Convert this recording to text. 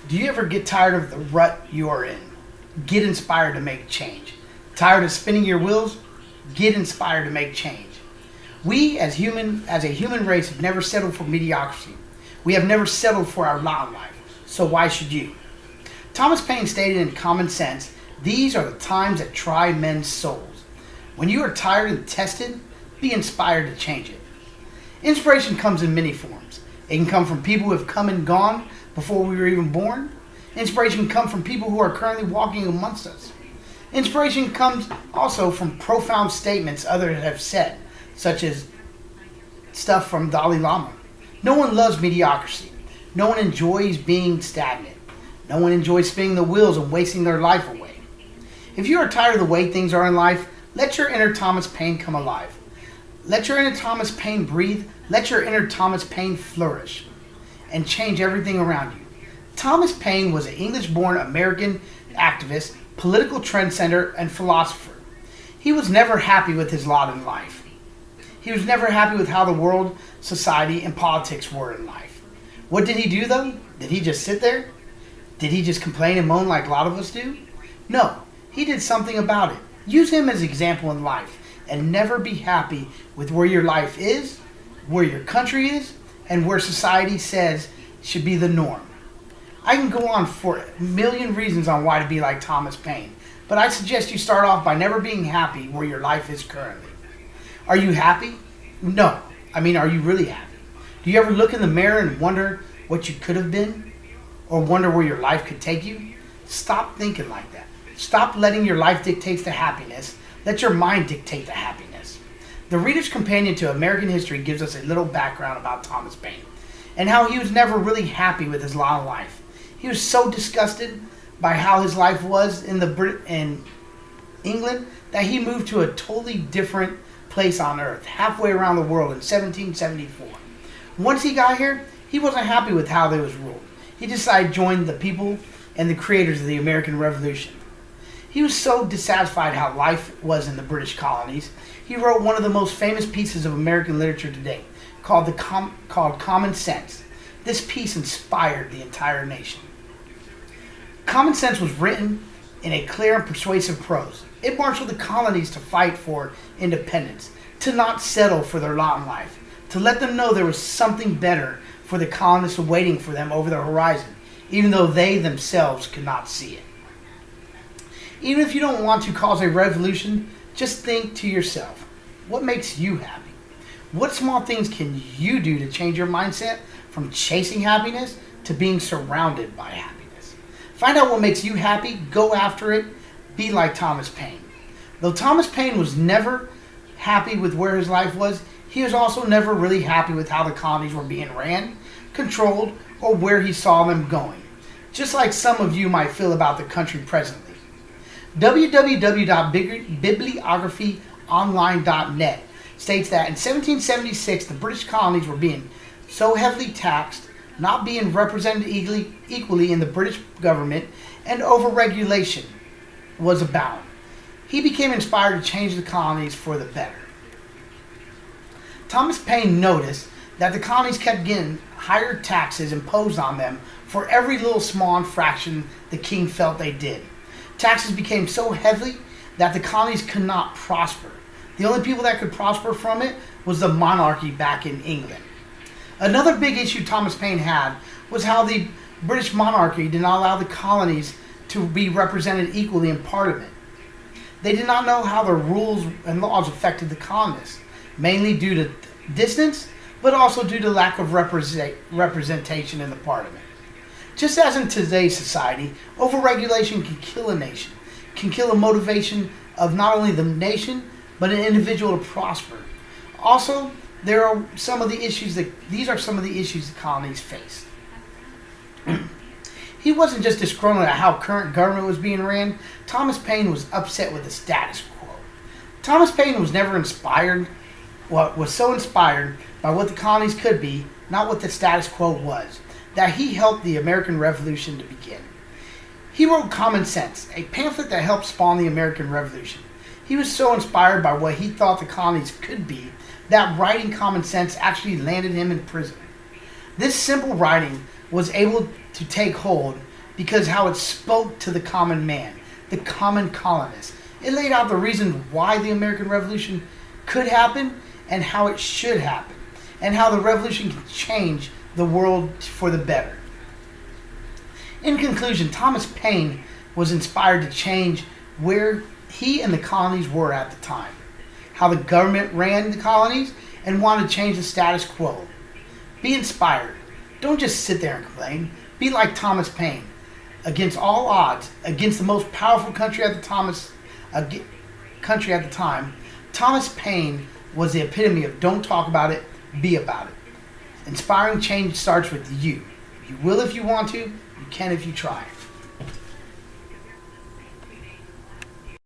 Do you ever get tired of the rut you are in? Get inspired to make change. Tired of spinning your wheels? Get inspired to make change. We as a human race have never settled for mediocrity. We have never settled for our lot in life. So why should you? Thomas Paine stated in Common Sense, these are the times that try men's souls. When you are tired and tested, be inspired to change it. Inspiration comes in many forms. It can come from people who have come and gone before we were even born. Inspiration can come from people who are currently walking amongst us. Inspiration comes also from profound statements others have said, such as stuff from Dalai Lama. No one loves mediocrity. No one enjoys being stagnant. No one enjoys spinning the wheels and wasting their life away. If you are tired of the way things are in life, let your inner Thomas Paine come alive. Let your inner Thomas Paine breathe. Let your inner Thomas Paine flourish and change everything around you. Thomas Paine was an English-born American activist, political trendsetter, and philosopher. He was never happy with his lot in life. He was never happy with how the world, society, and politics were in life. What did he do, though? Did he just sit there? Did he just complain and moan like a lot of us do? No, he did something about it. Use him as an example in life, and never be happy with where your life is, where your country is, and where society says should be the norm. I can go on for a million reasons on why to be like Thomas Paine, but I suggest you start off by never being happy where your life is currently. Are you happy? No. Are you really happy? Do you ever look in the mirror and wonder what you could have been? Or wonder where your life could take you? Stop thinking like that. Stop letting your life dictate the happiness. Let your mind dictate the happiness. The Reader's Companion to American History gives us a little background about Thomas Paine and how he was never really happy with his lot in life. He was so disgusted by how his life was in England that he moved to a totally different place on earth, halfway around the world in 1774. Once he got here, he wasn't happy with how they was ruled. He decided to join the people and the creators of the American Revolution. He was so dissatisfied how life was in the British colonies, he wrote one of the most famous pieces of American literature today, called Common Sense. This piece inspired the entire nation. Common Sense was written in a clear and persuasive prose. It marshaled the colonies to fight for independence, to not settle for their lot in life, to let them know there was something better for the colonists awaiting for them over the horizon, even though they themselves could not see it. Even if you don't want to cause a revolution, just think to yourself, what makes you happy? What small things can you do to change your mindset from chasing happiness to being surrounded by happiness? Find out what makes you happy, go after it, be like Thomas Paine. Though Thomas Paine was never happy with where his life was, he was also never really happy with how the colonies were being ran, controlled, or where he saw them going. Just like some of you might feel about the country presently. www.bibliographyonline.net states that in 1776 the British colonies were being so heavily taxed, not being represented equally in the British government, and overregulation was abound. He became inspired to change the colonies for the better. Thomas Paine noticed that the colonies kept getting higher taxes imposed on them for every little small infraction the king felt they did. Taxes became so heavy that the colonies could not prosper. The only people that could prosper from it was the monarchy back in England. Another big issue Thomas Paine had was how the British monarchy did not allow the colonies to be represented equally in Parliament. They did not know how the rules and laws affected the colonists, mainly due to distance, but also due to lack of representation in the Parliament. Just as in today's society, overregulation can kill a nation, can kill a motivation of not only the nation, but an individual to prosper. Also, these are some of the issues the colonies faced. He wasn't just disgruntled at how current government was being ran. Thomas Paine was upset with the status quo. Thomas Paine was never was so inspired by what the colonies could be, not what the status quo was, that he helped the American Revolution to begin. He wrote Common Sense, a pamphlet that helped spawn the American Revolution. He was so inspired by what he thought the colonies could be that writing Common Sense actually landed him in prison. This simple writing was able to take hold because how it spoke to the common man, the common colonist. It laid out the reason why the American Revolution could happen and how it should happen, and how the revolution can change the world for the better. In conclusion, Thomas Paine was inspired to change where he and the colonies were at the time, how the government ran the colonies, and wanted to change the status quo. Be inspired. Don't just sit there and complain. Be like Thomas Paine. Against all odds, against the most powerful country at the time, Thomas Paine was the epitome of don't talk about it, be about it. Inspiring change starts with you. You will if you want to, you can if you try.